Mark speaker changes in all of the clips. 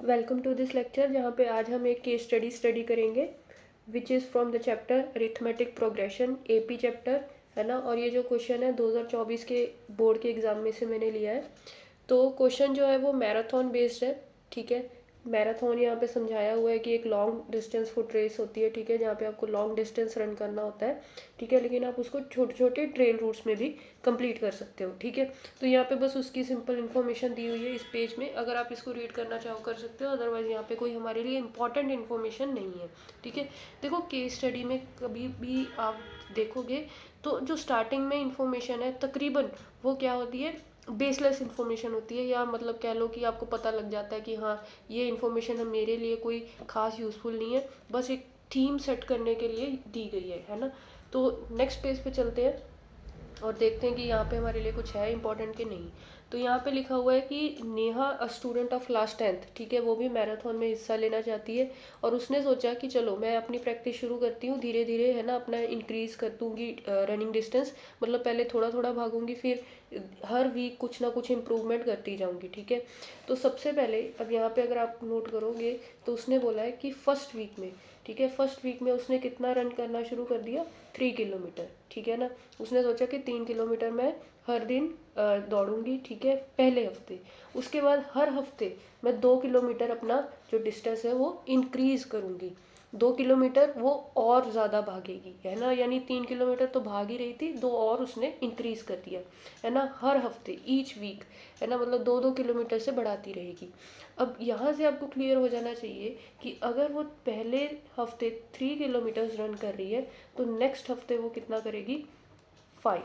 Speaker 1: Welcome to this lecture, जहाँ पे आज हम एक केस स्टडी करेंगे which is from the chapter arithmetic progression, AP chapter, है ना। और ये जो क्वेश्चन है 2024 के बोर्ड के एग्ज़ाम में से मैंने लिया है। तो क्वेश्चन जो है वो मैराथन बेस्ड है, ठीक है। मैराथन यहाँ पे समझाया हुआ है कि एक लॉन्ग डिस्टेंस फुट रेस होती है, ठीक है, जहाँ पे आपको लॉन्ग डिस्टेंस रन करना होता है, ठीक है। लेकिन आप उसको छोटे छोटे ट्रेल रूट्स में भी कंप्लीट कर सकते हो, ठीक है। तो यहाँ पे बस उसकी सिंपल इन्फॉर्मेशन दी हुई है इस पेज में। अगर आप इसको रीड करना चाहो कर सकते हो, अदरवाइज यहाँ पे कोई हमारे लिए इंपॉर्टेंट इन्फॉर्मेशन नहीं है, ठीक है। देखो, केस स्टडी में कभी भी आप देखोगे तो जो स्टार्टिंग में इन्फॉर्मेशन है तकरीबन वो क्या होती है, बेसलेस इन्फॉर्मेशन होती है, या मतलब कह लो कि आपको पता लग जाता है कि हाँ ये इन्फॉर्मेशन हम मेरे लिए कोई खास यूज़फुल नहीं है, बस एक थीम सेट करने के लिए दी गई है ना। तो नेक्स्ट पेज पे चलते हैं और देखते हैं कि यहाँ पे हमारे लिए कुछ है इंपॉर्टेंट कि नहीं। तो यहाँ पे लिखा हुआ है कि Neha a student of class 10th, ठीक है, वो भी मैराथन में हिस्सा लेना चाहती है। और उसने सोचा कि चलो मैं अपनी प्रैक्टिस शुरू करती हूँ धीरे धीरे, है ना, अपना इंक्रीज़ कर दूँगी रनिंग डिस्टेंस। मतलब पहले थोड़ा थोड़ा भागूंगी, फिर हर वीक कुछ ना कुछ इम्प्रूवमेंट करती जाऊँगी, ठीक है। तो सबसे पहले अब यहाँ पे अगर आप नोट करोगे तो उसने बोला है कि फर्स्ट वीक में, ठीक है, फर्स्ट वीक में उसने कितना रन करना शुरू कर दिया, 3 किलोमीटर, ठीक है ना। उसने सोचा कि 3 किलोमीटर मैं हर दिन दौड़ूंगी, ठीक है, पहले हफ्ते। उसके बाद हर हफ्ते मैं 2 किलोमीटर अपना जो डिस्टेंस है वो इंक्रीज करूंगी। 2 किलोमीटर वो और ज़्यादा भागेगी, है ना। यानी 3 किलोमीटर तो भाग ही रही थी, दो और उसने इंक्रीज कर दिया, है ना, हर हफ्ते, ईच वीक, है ना। मतलब 2-2 किलोमीटर से बढ़ाती रहेगी। अब यहाँ से आपको क्लियर हो जाना चाहिए कि अगर वो पहले हफ्ते 3 किलोमीटर रन कर रही है तो नेक्स्ट हफ्ते वो कितना करेगी, 5,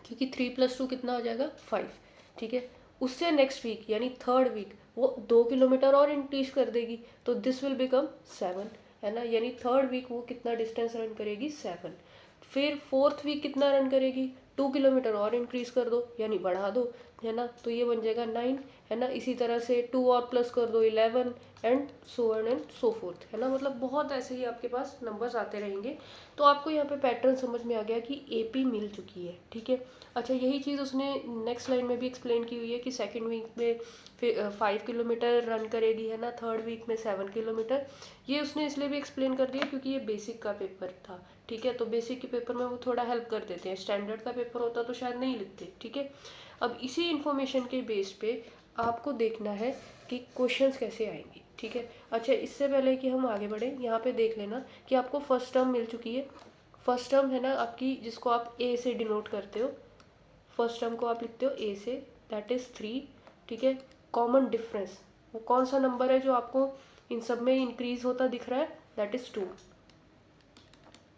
Speaker 1: क्योंकि 3+2 कितना हो जाएगा, 5, ठीक है। उससे नेक्स्ट वीक यानी थर्ड वीक वो 2 किलोमीटर और इंक्रीज कर देगी, तो दिस विल बिकम 7, है ना। यानी थर्ड वीक वो कितना डिस्टेंस रन करेगी, 7। फिर फोर्थ वीक कितना रन करेगी, 2 किलोमीटर और इंक्रीज कर दो यानी बढ़ा दो, है ना, तो ये बन जाएगा 9, है ना। इसी तरह से 2 और प्लस कर दो, 11, and so on and so fourth, है ना। मतलब बहुत ऐसे ही आपके पास नंबर्स आते रहेंगे। तो आपको यहाँ पे पैटर्न समझ में आ गया कि एपी मिल चुकी है, ठीक है। अच्छा, यही चीज़ उसने नेक्स्ट लाइन में भी एक्सप्लेन की हुई है कि सेकंड वीक में फिर 5 किलोमीटर रन करेगी, है ना, थर्ड वीक में 7 किलोमीटर। ये उसने इसलिए भी एक्सप्लेन कर दिया क्योंकि ये बेसिक का पेपर था, ठीक है। तो बेसिक के पेपर में वो थोड़ा हेल्प कर देते हैं, स्टैंडर्ड का पेपर होता तो शायद नहीं लिखते, ठीक है। अब इसी इन्फॉर्मेशन के बेस पे आपको देखना है कि क्वेश्चंस कैसे आएंगे, ठीक है। अच्छा, इससे पहले कि हम आगे बढ़ें, यहाँ पे देख लेना कि आपको फर्स्ट टर्म मिल चुकी है। फर्स्ट टर्म है ना आपकी, जिसको आप ए से डिनोट करते हो, फर्स्ट टर्म को आप लिखते हो ए से, दैट इज़ 3, ठीक है। कॉमन डिफरेंस, वो कौन सा नंबर है जो आपको इन सब में इंक्रीज होता दिख रहा है, दैट इज़ 2,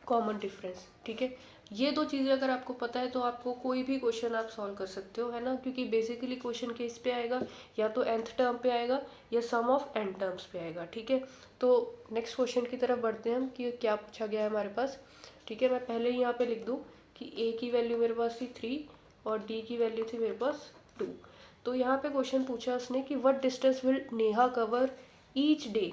Speaker 1: कॉमन डिफरेंस, ठीक है। ये दो चीज़ें अगर आपको पता है तो आपको कोई भी क्वेश्चन आप सॉल्व कर सकते हो, है ना, क्योंकि बेसिकली क्वेश्चन किस पे आएगा, या तो nth टर्म पे आएगा या सम ऑफ n टर्म्स पे आएगा, ठीक है। तो नेक्स्ट क्वेश्चन की तरफ बढ़ते हैं हम कि क्या पूछा गया है हमारे पास, ठीक है। मैं पहले ही यहाँ पे लिख दूँ कि a की वैल्यू मेरे पास थी 3 और d की वैल्यू थी मेरे पास 2। तो यहाँ पे क्वेश्चन पूछा उसने कि what distance will Neha cover each day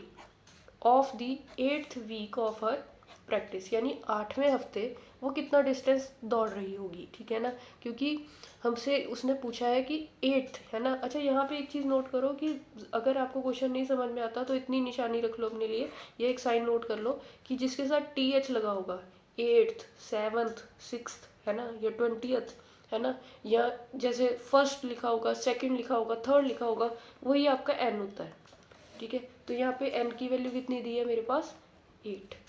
Speaker 1: of the 8th week of her practice, यानी 8वें हफ्ते वो कितना डिस्टेंस दौड़ रही होगी, ठीक है ना। क्योंकि हमसे उसने पूछा है कि 8th, है ना। अच्छा, यहाँ पे एक चीज़ नोट करो कि अगर आपको क्वेश्चन नहीं समझ में आता तो इतनी निशानी रख लो अपने लिए, ये एक साइन नोट कर लो कि जिसके साथ TH लगा होगा, 8th, 7th, 6th, है ना, या 20th, है ना, या जैसे फर्स्ट लिखा होगा, सेकंड लिखा होगा, थर्ड लिखा होगा, वही आपका n होता है, ठीक है। तो यहाँ पे n की वैल्यू कितनी दी है मेरे पास, 8।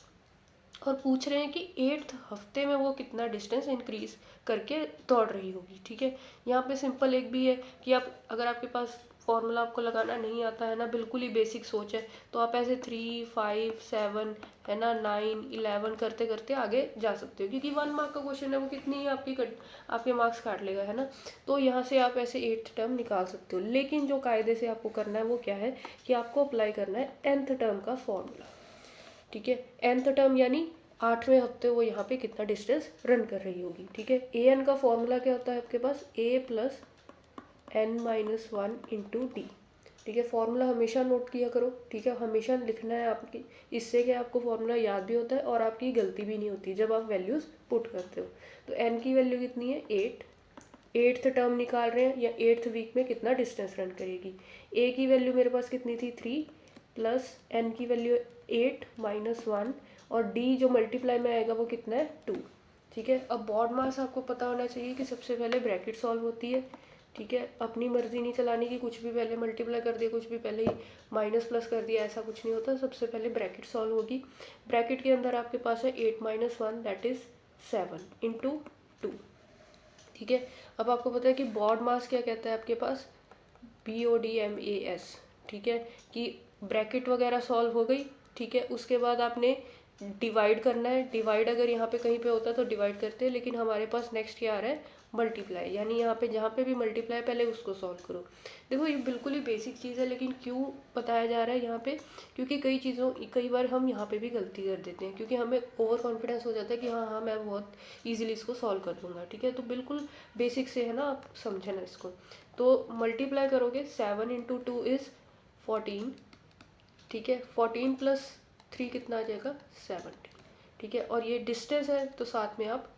Speaker 1: और पूछ रहे हैं कि 8th हफ्ते में वो कितना डिस्टेंस इंक्रीज करके दौड़ रही होगी, ठीक है। यहाँ पे सिंपल एक भी है कि आप अगर आपके पास फॉर्मूला आपको लगाना नहीं आता है ना, बिल्कुल ही बेसिक सोच है, तो आप ऐसे 3, 5, 7, है ना, 9, 11 करते करते आगे जा सकते हो, क्योंकि 1 मार्क का क्वेश्चन है, वो कितनी ही आपके मार्क्स काट लेगा, है ना। तो यहाँ से आप ऐसे 8th टर्म निकाल सकते हो, लेकिन जो कायदे से आपको करना है वो क्या है कि आपको अप्लाई करना है nth टर्म का फॉर्मूला, ठीक है। nth टर्म यानी 8वें हफ्ते वो यहाँ पे कितना डिस्टेंस रन कर रही होगी, ठीक है। an का फॉर्मूला क्या होता है आपके पास, a plus n-1 into D, ठीक है। फॉर्मूला हमेशा नोट किया करो, ठीक है, हमेशा लिखना है आपकी, इससे क्या आपको फॉर्मूला याद भी होता है और आपकी गलती भी नहीं होती जब आप वैल्यूज़ पुट करते हो। तो n की वैल्यू कितनी है, 8, 8th टर्म निकाल रहे हैं या 8th वीक में कितना डिस्टेंस रन करेगी। ए की वैल्यू मेरे पास कितनी थी 3 प्लस एन की वैल्यू 8 माइनस 1 और डी जो मल्टीप्लाई में आएगा वो कितना है 2। ठीक है, अब बॉड मास आपको पता होना चाहिए कि सबसे पहले ब्रैकेट सॉल्व होती है। ठीक है, अपनी मर्जी नहीं चलाने की, कुछ भी पहले मल्टीप्लाई कर दिया, कुछ भी पहले ही माइनस प्लस कर दिया, ऐसा कुछ नहीं होता। सबसे पहले ब्रैकेट सॉल्व होगी। ब्रैकेट के अंदर आपके पास है 8 माइनस 1 दैट इज 7 इंटू 2। ठीक है, अब आपको पता है कि बॉड मास क्या कहता है आपके पास, BODMAS। ठीक है, कि ब्रैकेट वगैरह सॉल्व हो गई। ठीक है, उसके बाद आपने डिवाइड करना है। डिवाइड अगर यहाँ पे कहीं पे होता तो डिवाइड करते हैं, लेकिन हमारे पास नेक्स्ट क्या आ रहा है मल्टीप्लाई, यानी यहाँ पे जहाँ पे भी मल्टीप्लाई पहले उसको सॉल्व करो। देखो ये बिल्कुल ही बेसिक चीज़ है, लेकिन क्यों बताया जा रहा है यहाँ पे, क्योंकि कई बार हम यहाँ पे भी गलती कर देते हैं, क्योंकि हमें ओवर कॉन्फिडेंस हो जाता है कि हाँ हाँ मैं बहुत ईजिली इसको सॉल्व कर दूंगा। ठीक है, तो बिल्कुल बेसिक से है ना, आप समझे ना इसको। तो मल्टीप्लाई करोगे 7 इंटू 2 इज़ 14। ठीक है, 14 प्लस 3 कितना आ जाएगा 70। ठीक है, और ये डिस्टेंस है तो साथ में आप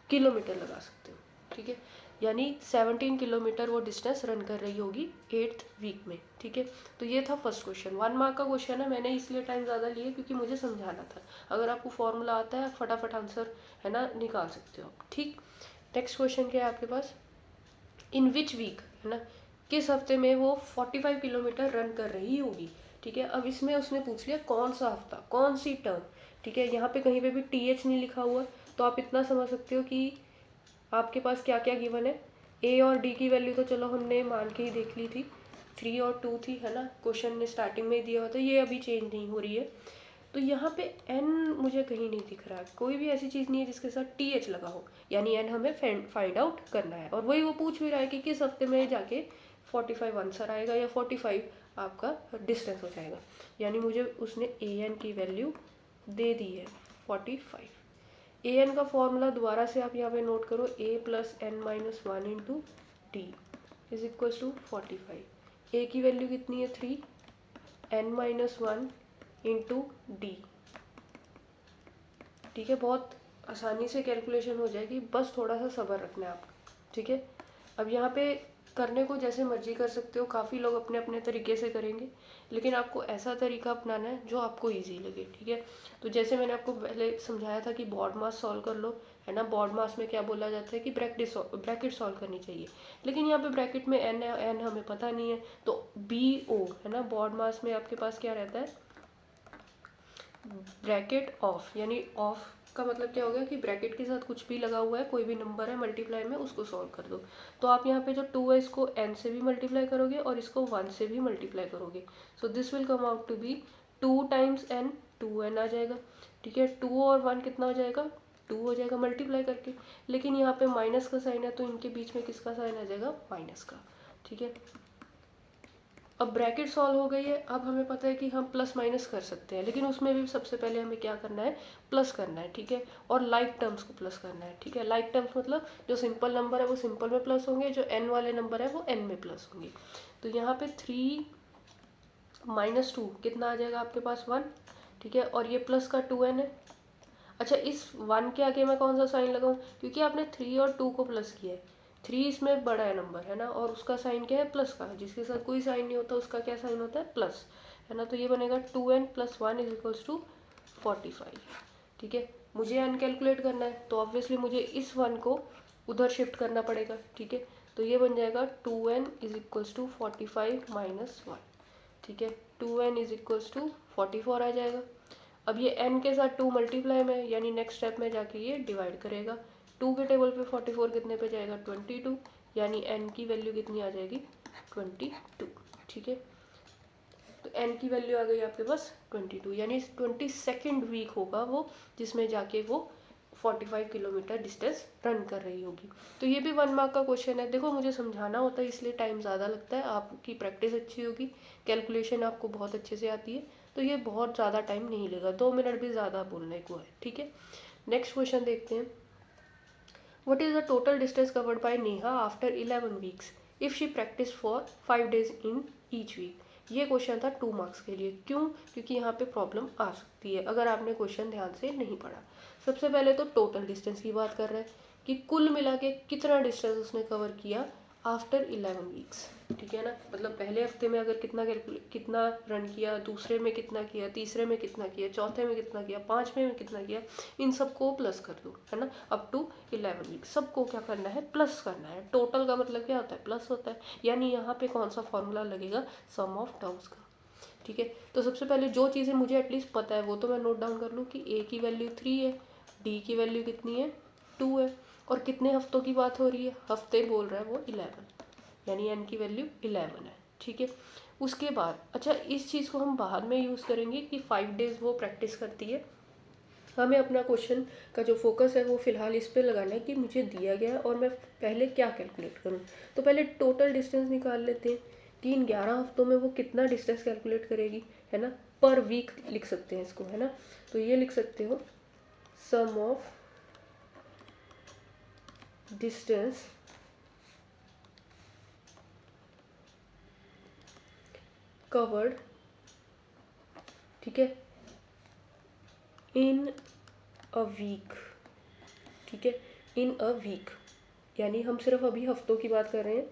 Speaker 1: किलोमीटर लगा सकते हो। ठीक है, यानी 17 किलोमीटर वो डिस्टेंस रन कर रही होगी 8th वीक में। ठीक है, तो ये था फर्स्ट क्वेश्चन। 1 मार्क का क्वेश्चन है, मैंने इसलिए टाइम ज़्यादा लिया क्योंकि मुझे समझाना था। अगर आपको फॉर्मूला आता है फटाफट आंसर है ना निकाल सकते हो। ठीक, नेक्स्ट क्वेश्चन क्या है आपके पास, इन विच वीक है ना, किस हफ्ते में वो 45 किलोमीटर रन कर रही होगी। ठीक है, अब इसमें उसने पूछ लिया कौन सा हफ्ता, कौन सी टर्म। ठीक है, यहाँ पे कहीं पे भी TH नहीं लिखा हुआ, तो आप इतना समझ सकते हो कि आपके पास क्या क्या गिवन है। ए और डी की वैल्यू तो चलो हमने मान के ही देख ली थी, 3 और 2 थी है ना, क्वेश्चन ने स्टार्टिंग में ही दिया हुआ था, ये अभी चेंज नहीं हो रही है। तो यहाँ पे n मुझे कहीं नहीं दिख रहा है, कोई भी ऐसी चीज़ नहीं है जिसके साथ TH लगा हो, यानी n हमें फाइंड आउट करना है। और वही वो पूछ भी रहा है कि किस हफ्ते में जाके 45 आंसर आएगा या 45 आपका डिस्टेंस हो जाएगा, यानी मुझे उसने an की वैल्यू दे दी है 45। an का फॉर्मूला दोबारा से आप यहाँ पे नोट करो, a plus n minus 1 into D is equals to 45। a की वैल्यू कितनी है 3, n माइनस 1 इंटू डी। ठीक है, बहुत आसानी से कैलकुलेशन हो जाएगी, बस थोड़ा सा सब्र रखना है आपका। ठीक है, अब यहाँ पे करने को जैसे मर्जी कर सकते हो, काफ़ी लोग अपने अपने तरीके से करेंगे, लेकिन आपको ऐसा तरीका अपनाना है जो आपको इजी लगे। ठीक है, तो जैसे मैंने आपको पहले समझाया था कि बॉड मास सॉल्व कर लो है ना, बॉड मास में क्या बोला जाता है कि ब्रैकेट सॉल्व करनी चाहिए, लेकिन यहाँ पे ब्रैकेट में n हमें पता नहीं है, तो BO है ना, बॉड मास में आपके पास क्या रहता है ब्रैकेट ऑफ, यानी ऑफ का मतलब क्या हो गया कि ब्रैकेट के साथ कुछ भी लगा हुआ है, कोई भी नंबर है मल्टीप्लाई में, उसको सॉल्व कर दो। तो आप यहाँ पे जो 2 है इसको n से भी मल्टीप्लाई करोगे और इसको 1 से भी मल्टीप्लाई करोगे, so this will come out to be 2 times n, 2n आ जाएगा। ठीक है, 2 और 1 कितना हो जाएगा 2 हो जाएगा मल्टीप्लाई करके, लेकिन यहाँ पे माइनस का साइन है तो इनके बीच में किसका साइन आ जाएगा माइनस का। ठीक है, अब ब्रैकेट सॉल्व हो गई है, अब हमें पता है कि हम प्लस माइनस कर सकते हैं, लेकिन उसमें भी सबसे पहले हमें क्या करना है प्लस करना है। ठीक है, और लाइक टर्म्स को प्लस करना है। ठीक है, लाइक टर्म्स मतलब जो सिंपल नंबर है वो सिंपल में प्लस होंगे, जो n वाले नंबर है वो n में प्लस होंगे। तो यहाँ पे 3 माइनस 2 कितना आ जाएगा आपके पास 1। ठीक है, और ये प्लस का 2n है। अच्छा, इस 1 के आगे मैं कौन सा साइन लगाऊं, क्योंकि आपने 3 और 2 को प्लस किया है, 3 इसमें बड़ा है नंबर है ना, और उसका साइन क्या है प्लस का, जिसके साथ कोई साइन नहीं होता उसका क्या साइन होता है प्लस है ना, तो ये बनेगा 2n plus 1 is equals to 45। ठीक है, मुझे n कैलकुलेट करना है तो ऑब्वियसली मुझे इस 1 को उधर शिफ्ट करना पड़ेगा। ठीक है, तो ये बन जाएगा 2n is equals to 45 minus 1। ठीक है, 2n इज इक्वल्स टू 44 आ जाएगा। अब ये n के साथ 2 मल्टीप्लाई में, यानी नेक्स्ट स्टेप में जाके ये डिवाइड करेगा। 2 के टेबल पे 44 कितने पे जाएगा 22, यानी n की वैल्यू कितनी आ जाएगी 22। ठीक है, तो n की वैल्यू आ गई आपके पास 22, यानी 22nd वीक होगा वो जिसमें जाके वो 45 किलोमीटर डिस्टेंस रन कर रही होगी। तो ये भी 1 मार्क का क्वेश्चन है। देखो मुझे समझाना होता है इसलिए टाइम ज़्यादा लगता है, आपकी प्रैक्टिस अच्छी होगी, कैलकुलेशन आपको बहुत अच्छे से आती है, तो ये बहुत ज़्यादा टाइम नहीं लेगा, 2 मिनट भी ज़्यादा बोलने को है। ठीक है, नेक्स्ट क्वेश्चन देखते हैं। What is the total distance covered by Neha after 11 weeks if she practiced for 5 days in each week? ये क्वेश्चन था 2 मार्क्स के लिए। क्यों? क्योंकि यहाँ पे प्रॉब्लम आ सकती है अगर आपने क्वेश्चन ध्यान से नहीं पढ़ा। सबसे पहले तो टोटल डिस्टेंस की बात कर रहे हैं कि कुल मिला के कितना डिस्टेंस उसने कवर किया आफ्टर 11 वीक्स, ठीक है ना। मतलब पहले हफ्ते में अगर कितना रन किया, दूसरे में कितना किया, तीसरे में कितना किया, चौथे में कितना किया, पाँचवें में कितना किया, इन सबको प्लस कर दो, है ना, अप टू 11 वीक्स सबको क्या करना है, प्लस करना है। टोटल का मतलब क्या होता है, प्लस होता है। यानी यहाँ पे कौन सा फॉर्मूला लगेगा, सम ऑफ टर्म्स का, ठीक है। तो सबसे पहले जो चीज़ें मुझे एटलीस्ट पता है वो तो मैं नोट डाउन कर लूँ कि ए की वैल्यू 3 है, डी की वैल्यू कितनी है, 2 है, और कितने हफ्तों की बात हो रही है, हफ्ते बोल रहा है वो 11, यानी एन की वैल्यू 11 है, ठीक है। उसके बाद अच्छा इस चीज़ को हम बाद में यूज़ करेंगे कि 5 डेज़ वो प्रैक्टिस करती है। हमें अपना क्वेश्चन का जो फोकस है वो फिलहाल इस पे लगाना है कि मुझे दिया गया है और मैं पहले क्या कैलकुलेट करूँ। तो पहले टोटल डिस्टेंस निकाल लेते हैं कि इन 11 हफ्तों में वो कितना डिस्टेंस कैलकुलेट करेगी, है ना। पर वीक लिख सकते हैं इसको, है ना। तो ये लिख सकते हो सम ऑफ डिस्टेंस कवर्ड, ठीक है, इन अ वीक, ठीक है, इन अ वीक, यानी हम सिर्फ अभी हफ्तों की बात कर रहे हैं।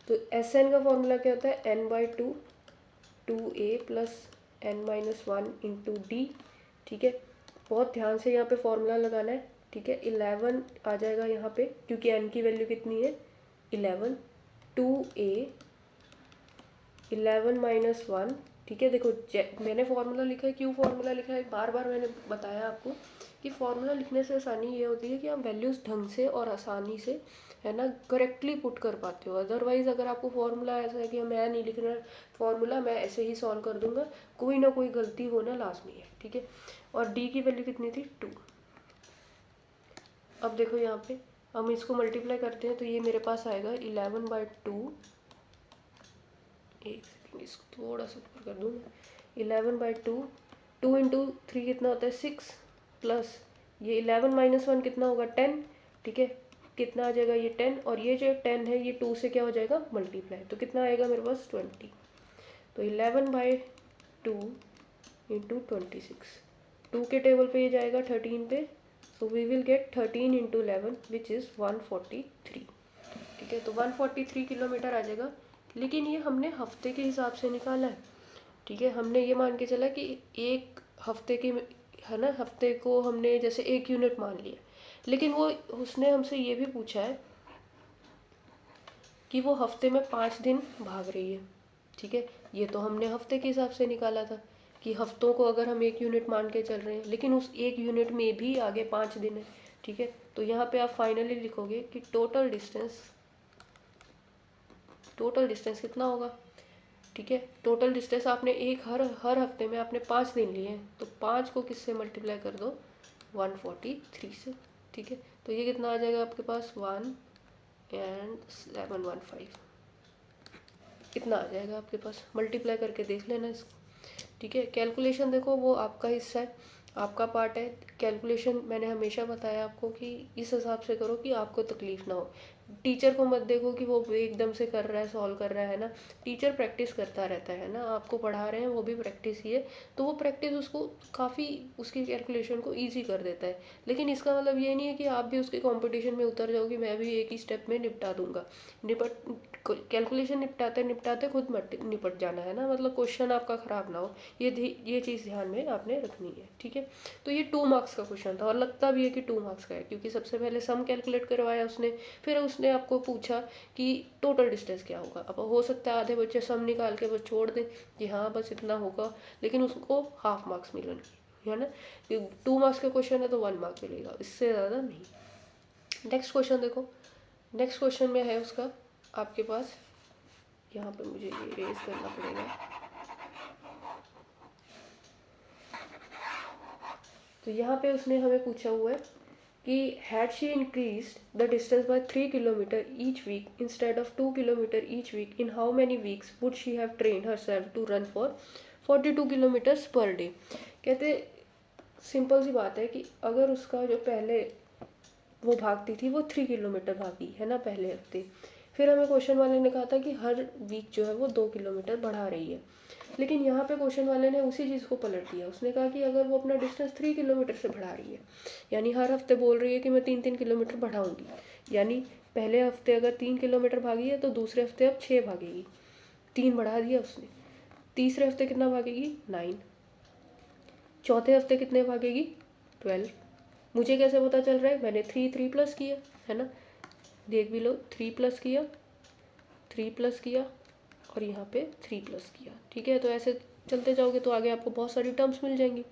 Speaker 1: तो एस एन का फॉर्मूला क्या होता है, n/2 2a plus n-1 into D, ठीक है। बहुत ध्यान से यहाँ पे फॉर्मूला लगाना है, ठीक है। 11 आ जाएगा यहाँ पे क्योंकि n की वैल्यू कितनी है 11, 2a 11-1, ठीक है। देखो मैंने फार्मूला लिखा है, क्यों फार्मूला लिखा है, बार बार मैंने बताया आपको कि फार्मूला लिखने से आसानी ये होती है कि आप वैल्यूज़ ढंग से और आसानी से, है ना, करेक्टली पुट कर पाते हो। अदरवाइज़ अगर आपको फार्मूला ऐसा है कि मैं नहीं लिखना फार्मूला, मैं ऐसे ही सॉल्व कर दूंगा, कोई ना कोई गलती होना लाजमी है, ठीक है। और डी की वैल्यू कितनी थी 2। अब देखो यहाँ पे हम इसको मल्टीप्लाई करते हैं तो ये मेरे पास आएगा 11/2, एक सेकेंड इसको थोड़ा सा ऊपर कर दूँ, 11/2, 2 इंटू 3 कितना होता है 6, प्लस ये 11-1 कितना होगा 10, ठीक है। कितना आ जाएगा ये 10, और ये जो 10 है ये 2 से क्या हो जाएगा मल्टीप्लाई, तो कितना आएगा मेरे पास 20। तो 11/2 इंटू 26, 2 के टेबल पे ये जाएगा 13 पे, so we will get 13 into 11 which is 143, ठीक है। तो 143 किलोमीटर आ जाएगा, लेकिन ये हमने हफ्ते के हिसाब से निकाला है, ठीक है। हमने ये मान के चला कि एक हफ्ते की, है ना, हफ्ते को हमने जैसे 1 यूनिट मान लिया, लेकिन वो उसने हमसे ये भी पूछा है कि वो हफ्ते में 5 दिन भाग रही है, ठीक है। ये तो हमने हफ्ते के हिसाब से निकाला था कि हफ्तों को अगर हम 1 यूनिट मान के चल रहे हैं, लेकिन उस 1 यूनिट में भी आगे 5 दिन है, ठीक है। तो यहाँ पे आप फाइनली लिखोगे कि टोटल डिस्टेंस कितना होगा, ठीक है। टोटल डिस्टेंस आपने हर हफ्ते में आपने 5 दिन लिए हैं, तो 5 को किससे मल्टीप्लाई कर दो 143 से, ठीक है। तो ये कितना आ जाएगा आपके पास 1.715, कितना आ जाएगा आपके पास, मल्टीप्लाई करके देख लेना इसको, ठीक है। कैलकुलेशन देखो वो आपका हिस्सा है, आपका पार्ट है। कैलकुलेशन मैंने हमेशा बताया आपको कि इस हिसाब से करो कि आपको तकलीफ ना हो। टीचर को मत देखो कि वो एकदम से कर रहा है, सॉल्व कर रहा है ना। टीचर प्रैक्टिस करता रहता है ना, आपको पढ़ा रहे हैं वो भी प्रैक्टिस ही है, तो वो प्रैक्टिस उसको काफ़ी उसकी कैलकुलेशन को ईजी कर देता है। लेकिन इसका मतलब ये नहीं है कि आप भी उसके कॉम्पिटिशन में उतर जाओ कि मैं भी एक ही स्टेप में निपटा दूंगा। कैलकुलेशन निपटाते निपटाते खुद निपट जाना है ना, मतलब क्वेश्चन आपका ख़राब ना हो, ये चीज़ ध्यान में आपने रखनी है, ठीक है। तो ये 2 मार्क्स का क्वेश्चन था और लगता भी है कि 2 मार्क्स का है, क्योंकि सबसे पहले सम कैलकुलेट करवाया उसने, फिर उसने आपको पूछा कि टोटल डिस्टेंस क्या होगा। अब हो सकता है आधे बच्चे सम निकाल के बस छोड़ दें कि हाँ बस इतना होगा, लेकिन उसको हाफ मार्क्स मिलेंगे, है ना। 2 मार्क्स का क्वेश्चन है तो 1 मार्क मिलेगा, इससे ज़्यादा नहीं। नेक्स्ट क्वेश्चन देखो, नेक्स्ट क्वेश्चन में है उसका आपके पास, यहाँ पे मुझे ये रेज करना पड़ेगा, तो यहाँ पे उसने हमें पूछा हुआ है कि had she increased the distance by 3 kilometer each week instead of 2 kilometer each week, in how many weeks would she have trained herself to run for 42 kilometers per day. कहते सिंपल सी बात है कि अगर उसका जो पहले वो भागती थी वो 3 किलोमीटर भागी है ना पहले हफ्ते, फिर हमें क्वेश्चन वाले ने कहा था कि हर वीक जो है वो 2 किलोमीटर बढ़ा रही है, लेकिन यहाँ पे क्वेश्चन वाले ने उसी चीज़ को पलट दिया। उसने कहा कि अगर वो अपना डिस्टेंस 3 किलोमीटर से बढ़ा रही है, यानी हर हफ्ते बोल रही है कि मैं 3-3 किलोमीटर बढ़ाऊंगी, यानी पहले हफ्ते अगर 3 किलोमीटर भागी है तो दूसरे हफ्ते अब 6 भागेगी, 3 बढ़ा दिया उसने। तीसरे हफ्ते कितना भागेगी? 9। चौथे हफ्ते कितने भागेगी? 12। मुझे कैसे पता चल रहा है? मैंने 3 प्लस किया है ना, देख भी लो, 3 प्लस किया, 3 प्लस किया और यहाँ पे 3 प्लस किया। ठीक है, तो ऐसे चलते जाओगे तो आगे आपको बहुत सारी टर्म्स मिल जाएंगी।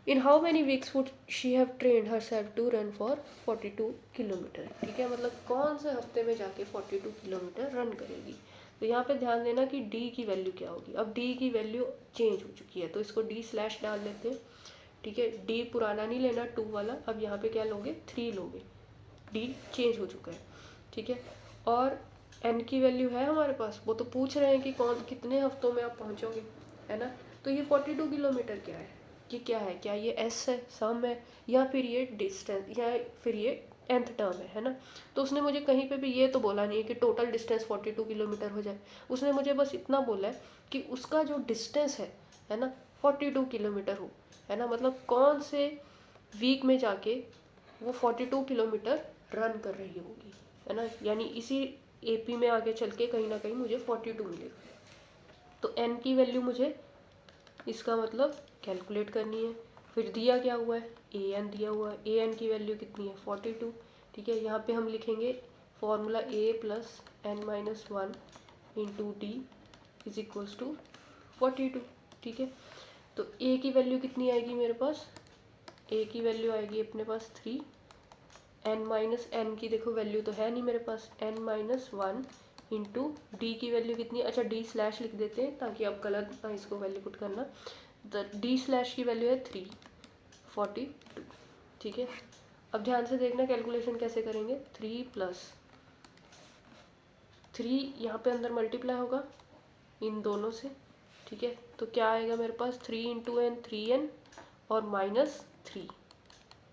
Speaker 1: In how many weeks would she have trained herself to run for 42 kilometer. ठीक है, मतलब कौन से हफ्ते में जाके 42 किलोमीटर रन करेगी। तो यहाँ पे ध्यान देना कि डी की वैल्यू क्या होगी। अब डी की वैल्यू चेंज हो चुकी है तो इसको डी स्लैश डाल लेते हैं। ठीक है, डी पुराना नहीं लेना 2 वाला, अब यहाँ पे क्या लोगे? 3 लोगे, डी चेंज हो चुका है। ठीक है, और एन की वैल्यू है हमारे पास, वो तो पूछ रहे हैं कि कौन कितने हफ्तों में आप पहुँचोगे, है ना। तो ये 42 किलोमीटर क्या है? ये क्या है? क्या ये एस है, सम है, या फिर ये डिस्टेंस, या फिर ये nth टर्म है ना। तो उसने मुझे कहीं पे भी ये तो बोला नहीं है कि टोटल डिस्टेंस 42 किलोमीटर हो जाए। उसने मुझे बस इतना बोला है कि उसका जो डिस्टेंस है ना 42 किलोमीटर हो, है ना। मतलब कौन से वीक में जाके वो 42 किलोमीटर रन कर रही होगी, है ना। यानी इसी एपी में आगे चल के कहीं ना कहीं मुझे 42 मिलेगा। तो एन की वैल्यू मुझे इसका मतलब कैलकुलेट करनी है। फिर दिया क्या हुआ है? ए एन दिया हुआ है। ए एन की वैल्यू कितनी है? 42। ठीक है, यहाँ पे हम लिखेंगे formula A plus N minus 1 into D is equals to 42। ठीक है, तो ए की वैल्यू कितनी आएगी मेरे पास? ए की वैल्यू आएगी अपने पास 3। एन माइनस एन की देखो वैल्यू तो है नहीं मेरे पास, एन माइनस 1 इंटू डी की वैल्यू कितनी है? अच्छा, डी स्लैश लिख देते हैं ताकि आप गलत ना इसको वैल्यू पुट करना। द डी स्लैश की वैल्यू है 342। ठीक है, अब ध्यान से देखना कैलकुलेशन कैसे करेंगे। 3 प्लस 3 यहाँ पे अंदर मल्टीप्लाई होगा इन दोनों से। ठीक है, तो क्या आएगा मेरे पास? 3 इंटू एन 3n और माइनस 3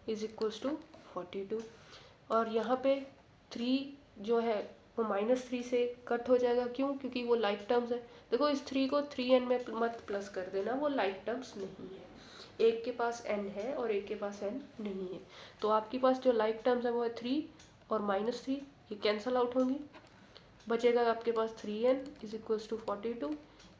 Speaker 1: इज इक्वल्स टू 42। और यहाँ पे 3 जो है वो -3 से कट हो जाएगा। क्यों? क्योंकि वो लाइक टर्म्स है। देखो इस 3 को 3n में मत प्लस कर देना, वो लाइक टर्म्स नहीं है। एक के पास n है और एक के पास n नहीं है, तो आपके पास जो लाइक टर्म्स है वो है 3 और -3, ये कैंसल आउट होंगी। बचेगा आपके पास 3n is equals to 42।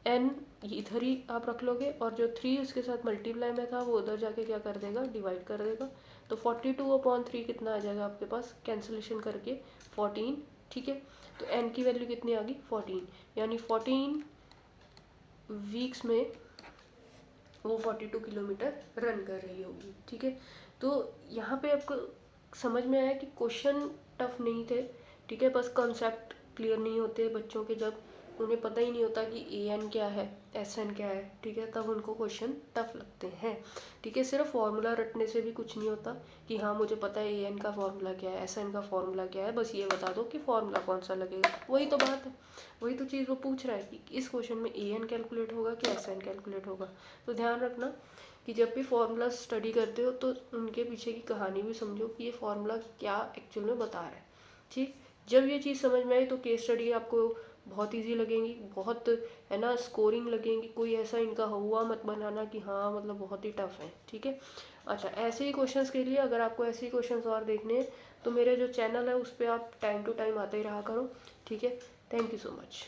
Speaker 1: n इधर ही आप रख लोगे और जो 3 उसके साथ मल्टीप्लाई में था वो उधर जाके क्या कर देगा? डिवाइड कर देगा। तो 42/3 कितना आ जाएगा आपके पास कैंसिलेशन करके? 14। ठीक है, तो n की वैल्यू कितनी आ गई? 14, यानी 14 वीक्स में वो 42 किलोमीटर रन कर रही होगी। ठीक है, तो यहाँ पे आपको समझ में आया कि क्वेश्चन टफ नहीं थे। ठीक है, बस कॉन्सेप्ट क्लियर नहीं होते बच्चों के, जब उन्हें पता ही नहीं होता कि ए एन क्या है, एस एन क्या है। ठीक है, तब उनको क्वेश्चन टफ लगते हैं। ठीक है, सिर्फ फार्मूला रटने से भी कुछ नहीं होता कि हाँ मुझे पता है ए एन का फार्मूला क्या है, एस एन का फार्मूला क्या है, बस ये बता दो कि फार्मूला कौन सा लगेगा। वही तो बात है, वही तो चीज़ वो पूछ रहा है कि इस क्वेश्चन में ए एन कैलकुलेट होगा कि एस एन कैलकुलेट होगा। तो ध्यान रखना कि जब भी फार्मूला स्टडी करते हो तो उनके पीछे की कहानी भी समझो कि ये फार्मूला क्या एक्चुअल में बता रहा है। ठीक, जब ये चीज़ समझ में आई तो केस स्टडी आपको बहुत इजी लगेंगी, बहुत, है ना, स्कोरिंग लगेंगी। कोई ऐसा इनका हुआ मत बनाना कि हाँ मतलब बहुत ही टफ है। ठीक है, अच्छा, ऐसे ही क्वेश्चंस के लिए अगर आपको ऐसे ही क्वेश्चंस और देखने हैं तो मेरे जो चैनल है उस पर आप टाइम टू टाइम आते ही रहा करो। ठीक है, थैंक यू सो मच।